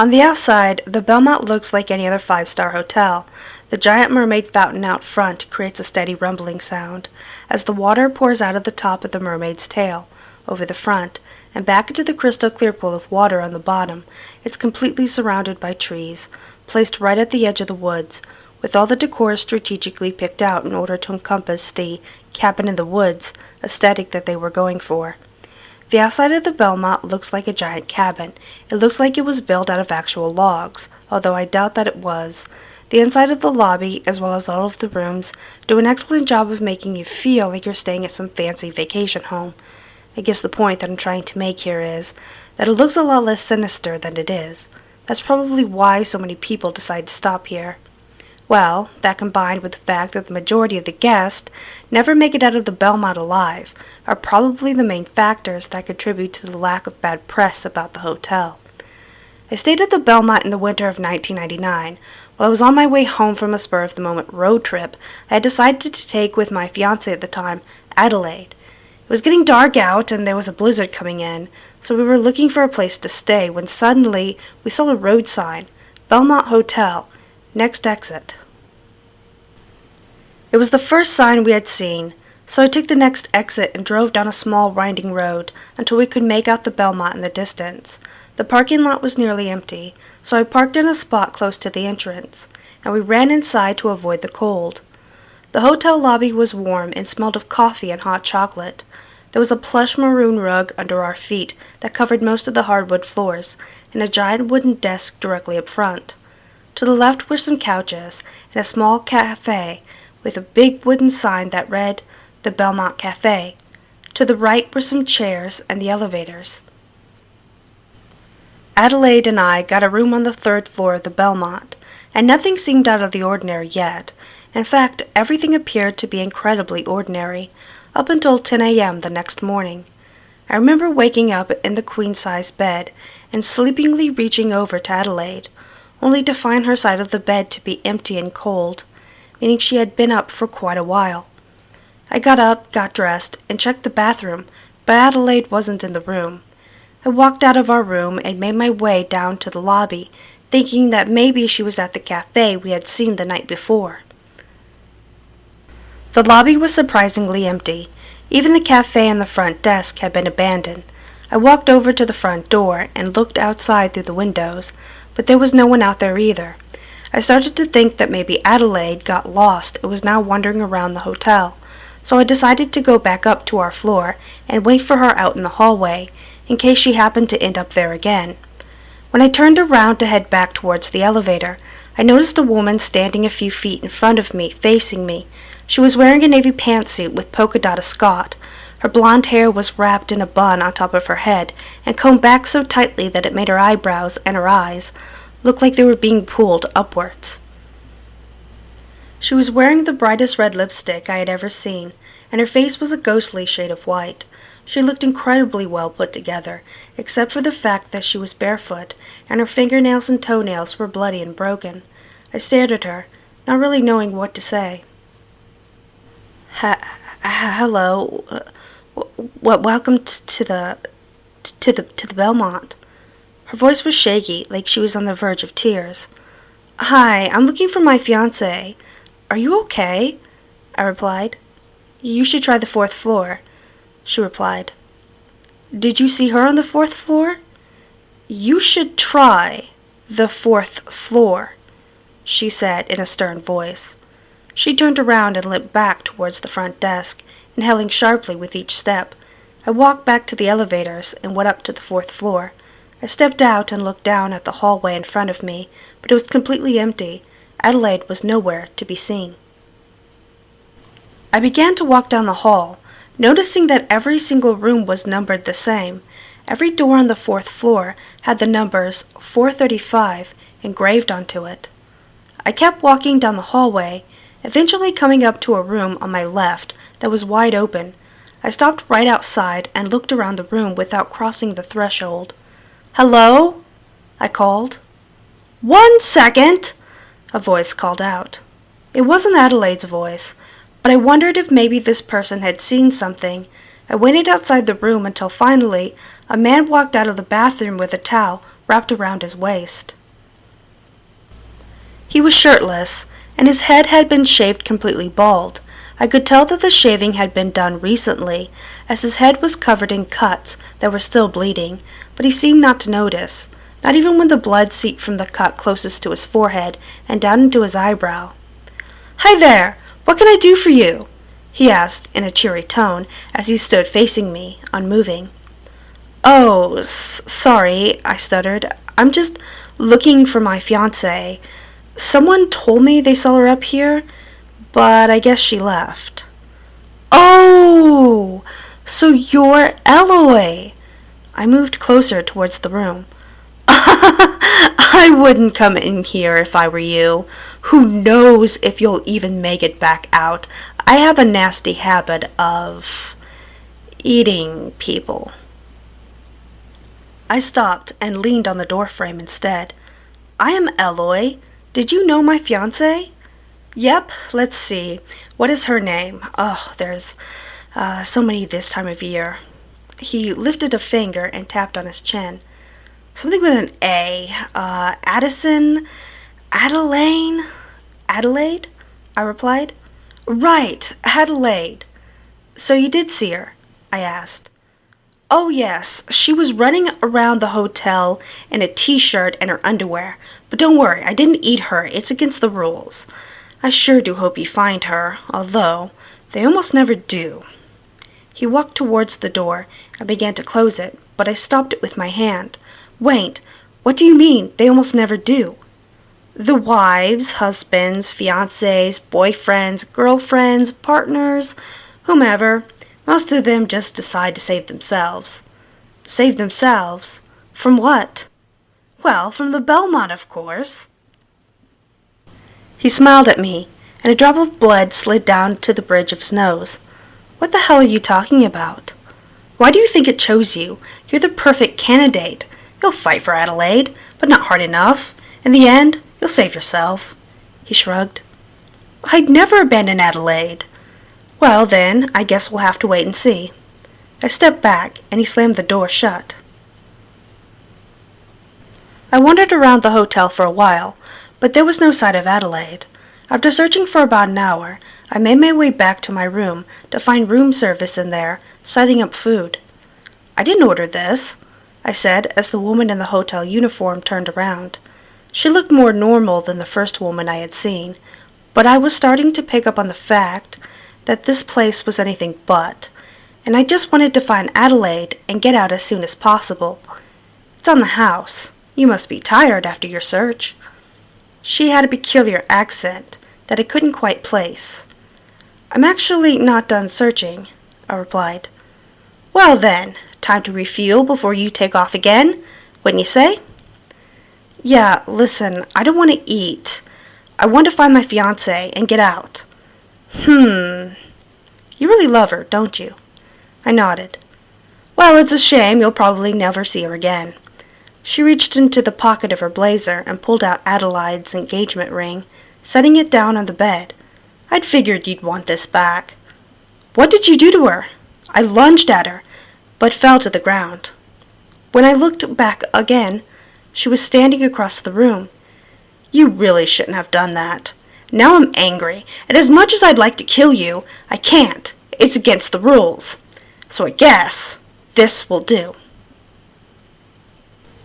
On the outside, the Belmont looks like any other five-star hotel. The giant mermaid fountain out front creates a steady rumbling sound as the water pours out of the top of the mermaid's tail, over the front, and back into the crystal clear pool of water on the bottom. It's completely surrounded by trees, placed right at the edge of the woods, with all the decor strategically picked out in order to encompass the cabin in the woods aesthetic that they were going for. The outside of the Belmont looks like a giant cabin. It looks like it was built out of actual logs, although I doubt that it was. The inside of the lobby, as well as all of the rooms, do an excellent job of making you feel like you're staying at some fancy vacation home. I guess the point that I'm trying to make here is that it looks a lot less sinister than it is. That's probably why so many people decide to stop here. Well, that combined with the fact that the majority of the guests never make it out of the Belmont alive are probably the main factors that contribute to the lack of bad press about the hotel. I stayed at the Belmont in the winter of 1999. While I was on my way home from a spur-of-the-moment road trip, I had decided to take with my fiancée at the time, Adelaide. It was getting dark out and there was a blizzard coming in, so we were looking for a place to stay when suddenly we saw a road sign, Belmont Hotel, next exit. It was the first sign we had seen, so I took the next exit and drove down a small winding road until we could make out the Belmont in the distance. The parking lot was nearly empty, so I parked in a spot close to the entrance, and we ran inside to avoid the cold. The hotel lobby was warm and smelled of coffee and hot chocolate. There was a plush maroon rug under our feet that covered most of the hardwood floors, and a giant wooden desk directly up front. To the left were some couches and a small cafe with a big wooden sign that read, The Belmont Cafe. To the right were some chairs and the elevators. Adelaide and I got a room on the third floor of the Belmont, and nothing seemed out of the ordinary yet. In fact, everything appeared to be incredibly ordinary, up until 10 a.m. the next morning. I remember waking up in the queen-size bed and sleepingly reaching over to Adelaide, only to find her side of the bed to be empty and cold, meaning she had been up for quite a while. I got up, got dressed, and checked the bathroom, but Adelaide wasn't in the room. I walked out of our room and made my way down to the lobby, thinking that maybe she was at the cafe we had seen the night before. The lobby was surprisingly empty. Even the cafe and the front desk had been abandoned. I walked over to the front door and looked outside through the windows, but there was no one out there either. I started to think that maybe Adelaide got lost and was now wandering around the hotel, so I decided to go back up to our floor and wait for her out in the hallway, in case she happened to end up there again. When I turned around to head back towards the elevator, I noticed a woman standing a few feet in front of me, facing me. She was wearing a navy pantsuit with polka-dot ascot. Her blonde hair was wrapped in a bun on top of her head and combed back so tightly that it made her eyebrows and her eyes look like they were being pulled upwards. She was wearing the brightest red lipstick I had ever seen, and her face was a ghostly shade of white. She looked incredibly well put together, except for the fact that she was barefoot, and her fingernails and toenails were bloody and broken. I stared at her, not really knowing what to say. Hello. Welcome to the Belmont. Her voice was shaky, like she was on the verge of tears. Hi, I'm looking for my fiancé. Are you okay? I replied. You should try the 4th floor, she replied. Did you see her on the 4th floor? You should try the 4th floor, she said in a stern voice. She turned around and limped back towards the front desk, inhaling sharply with each step. I walked back to the elevators and went up to the 4th floor. I stepped out and looked down at the hallway in front of me, but it was completely empty. Adelaide was nowhere to be seen. I began to walk down the hall, noticing that every single room was numbered the same. Every door on the 4th floor had the numbers 435 engraved onto it. I kept walking down the hallway, eventually coming up to a room on my left that was wide open. I stopped right outside and looked around the room without crossing the threshold. Hello? I called. 1 second! A voice called out. It wasn't Adelaide's voice, but I wondered if maybe this person had seen something. I waited outside the room until finally a man walked out of the bathroom with a towel wrapped around his waist. He was shirtless, and his head had been shaved completely bald. I could tell that the shaving had been done recently, as his head was covered in cuts that were still bleeding, but he seemed not to notice, not even when the blood seeped from the cut closest to his forehead and down into his eyebrow. "Hi there! What can I do for you?" he asked in a cheery tone as he stood facing me, unmoving. "Oh, sorry," I stuttered. "I'm just looking for my fiancée. Someone told me they saw her up here, but I guess she left." "Oh, so you're Eloy." I moved closer towards the room. "I wouldn't come in here if I were you. Who knows if you'll even make it back out. I have a nasty habit of eating people." I stopped and leaned on the doorframe instead. "I am Eloy. Did you know my fiancée?" "Yep, let's see. What is her name? Oh, there's so many this time of year." He lifted a finger and tapped on his chin. "Something with an A. Addison? Adelaine? Adelaide?" I replied. "Right, Adelaide. So you did see her?" I asked. "Oh yes, she was running around the hotel in a t-shirt and her underwear. But don't worry, I didn't eat her. It's against the rules. I sure do hope you find her, although they almost never do." He walked towards the door and began to close it, but I stopped it with my hand. "Wait, what do you mean, they almost never do?" "The wives, husbands, fiancés, boyfriends, girlfriends, partners, whomever, most of them just decide to save themselves." "Save themselves? From what?" "Well, from the Belmont, of course." He smiled at me, and a drop of blood slid down to the bridge of his nose. "What the hell are you talking about? Why do you think it chose you? You're the perfect candidate. You'll fight for Adelaide, but not hard enough. In the end, you'll save yourself." He shrugged. "I'd never abandon Adelaide." "Well, then, I guess we'll have to wait and see." I stepped back, and he slammed the door shut. I wandered around the hotel for a while, but there was no sign of Adelaide. After searching for about an hour, I made my way back to my room to find room service in there, setting up food. "I didn't order this," I said as the woman in the hotel uniform turned around. She looked more normal than the first woman I had seen, but I was starting to pick up on the fact that this place was anything but, and I just wanted to find Adelaide and get out as soon as possible. "It's on the house. You must be tired after your search." She had a peculiar accent that I couldn't quite place. "I'm actually not done searching," I replied. "Well then, time to refuel before you take off again, wouldn't you say?" "Yeah, listen, I don't want to eat. I want to find my fiancée and get out." You really love her, don't you?" I nodded. "Well, it's a shame you'll probably never see her again." She reached into the pocket of her blazer and pulled out Adelaide's engagement ring, setting it down on the bed. "I'd figured you'd want this back." "What did you do to her?" I lunged at her, but fell to the ground. When I looked back again, she was standing across the room. "You really shouldn't have done that. Now I'm angry, and as much as I'd like to kill you, I can't. It's against the rules. So I guess this will do."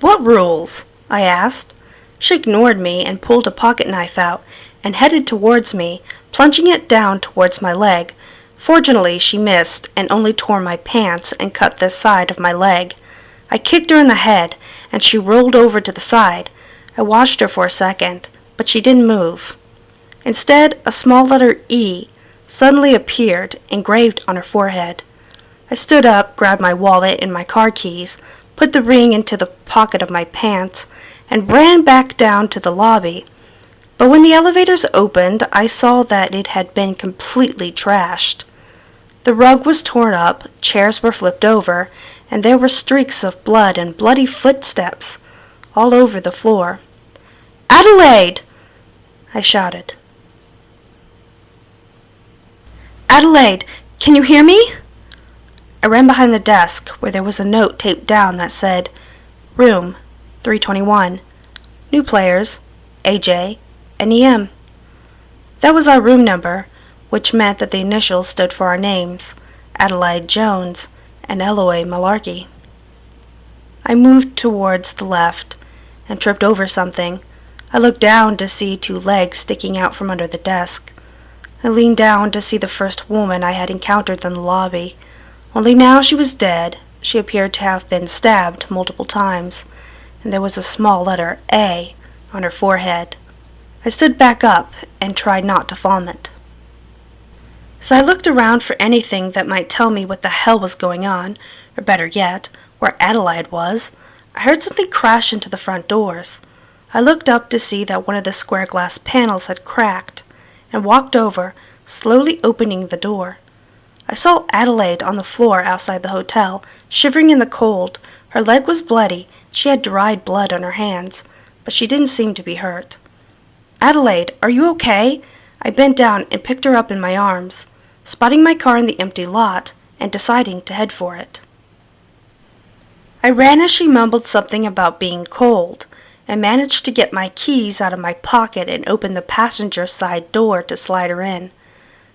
"What rules?" I asked. She ignored me and pulled a pocket knife out and headed towards me, plunging it down towards my leg. Fortunately, she missed and only tore my pants and cut the side of my leg. I kicked her in the head, and she rolled over to the side. I watched her for a second, but she didn't move. Instead, a small letter E suddenly appeared, engraved on her forehead. I stood up, grabbed my wallet and my car keys, put the ring into the pocket of my pants, and ran back down to the lobby. But when the elevators opened, I saw that it had been completely trashed. The rug was torn up, chairs were flipped over, and there were streaks of blood and bloody footsteps all over the floor. "Adelaide!" I shouted. "Adelaide, can you hear me?" I ran behind the desk where there was a note taped down that said, "Room 321. New players, AJ and EM. That was our room number, which meant that the initials stood for our names, Adelaide Jones and Eloy Malarkey. I moved towards the left and tripped over something. I looked down to see 2 legs sticking out from under the desk. I leaned down to see the first woman I had encountered in the lobby. Only now she was dead. She appeared to have been stabbed multiple times, and there was a small letter A on her forehead. I stood back up and tried not to vomit. So I looked around for anything that might tell me what the hell was going on, or better yet, where Adelaide was. I heard something crash into the front doors. I looked up to see that one of the square glass panels had cracked, and walked over, slowly opening the door. I saw Adelaide on the floor outside the hotel, shivering in the cold. Her leg was bloody. She had dried blood on her hands, but she didn't seem to be hurt. "Adelaide, are you okay?" I bent down and picked her up in my arms, spotting my car in the empty lot and deciding to head for it. I ran as she mumbled something about being cold, and managed to get my keys out of my pocket and open the passenger side door to slide her in.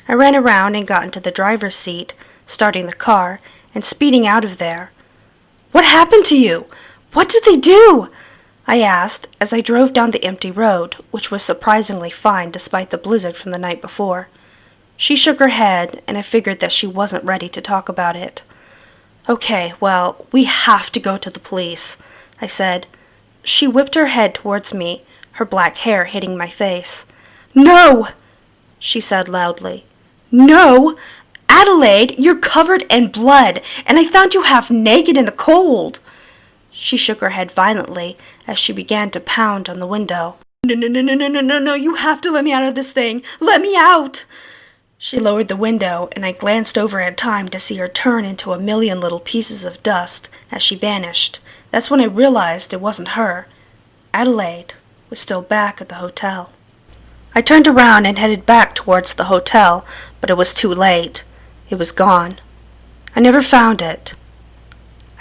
I ran around and got into the driver's seat, starting the car and speeding out of there. "What happened to you? What did they do?" I asked as I drove down the empty road, which was surprisingly fine despite the blizzard from the night before. She shook her head, and I figured that she wasn't ready to talk about it. "Okay, well, we have to go to the police," I said. She whipped her head towards me, her black hair hitting my face. "No!" she said loudly. "No! Adelaide, you're covered in blood, and I found you half naked in the cold." She shook her head violently as she began to pound on the window. No, you have to let me out of this thing. Let me out!" She lowered the window, and I glanced over in time to see her turn into a million little pieces of dust as she vanished. That's when I realized it wasn't her. Adelaide was still back at the hotel. I turned around and headed back towards the hotel, but it was too late. It was gone. I never found it.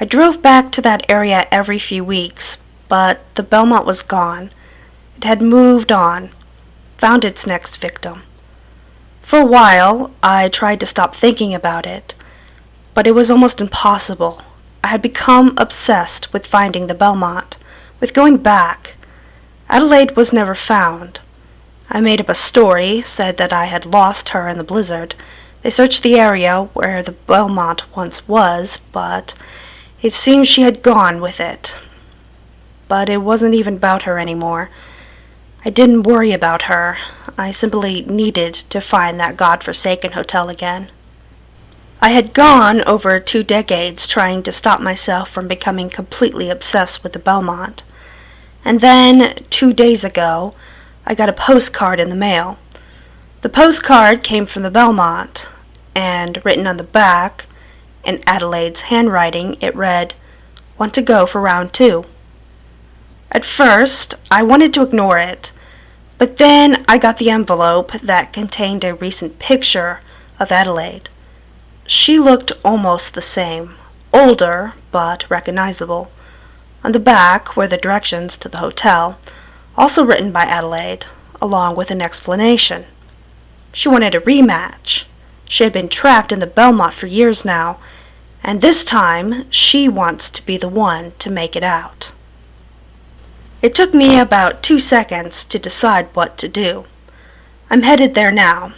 I drove back to that area every few weeks, but the Belmont was gone. It had moved on, found its next victim. For a while, I tried to stop thinking about it, but it was almost impossible. I had become obsessed with finding the Belmont, with going back. Adelaide was never found. I made up a story, said that I had lost her in the blizzard. They searched the area where the Belmont once was, but it seemed she had gone with it. But it wasn't even about her anymore. I didn't worry about her. I simply needed to find that godforsaken hotel again. I had gone over 2 decades trying to stop myself from becoming completely obsessed with the Belmont. And then, 2 days ago, I got a postcard in the mail. The postcard came from the Belmont, and written on the back, in Adelaide's handwriting, it read, "Want to go for round 2." At first, I wanted to ignore it, but then I got the envelope that contained a recent picture of Adelaide. She looked almost the same, older, but recognizable. On the back were the directions to the hotel, also written by Adelaide, along with an explanation. She wanted a rematch. She had been trapped in the Belmont for years now, and this time she wants to be the one to make it out. It took me about 2 seconds to decide what to do. I'm headed there now.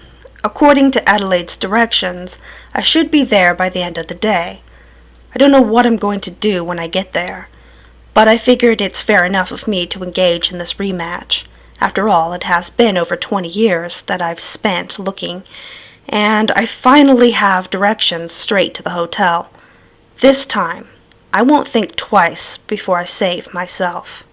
According to Adelaide's directions, I should be there by the end of the day. I don't know what I'm going to do when I get there, but I figured it's fair enough of me to engage in this rematch. After all, it has been over 20 years that I've spent looking, and I finally have directions straight to the hotel. This time, I won't think twice before I save myself.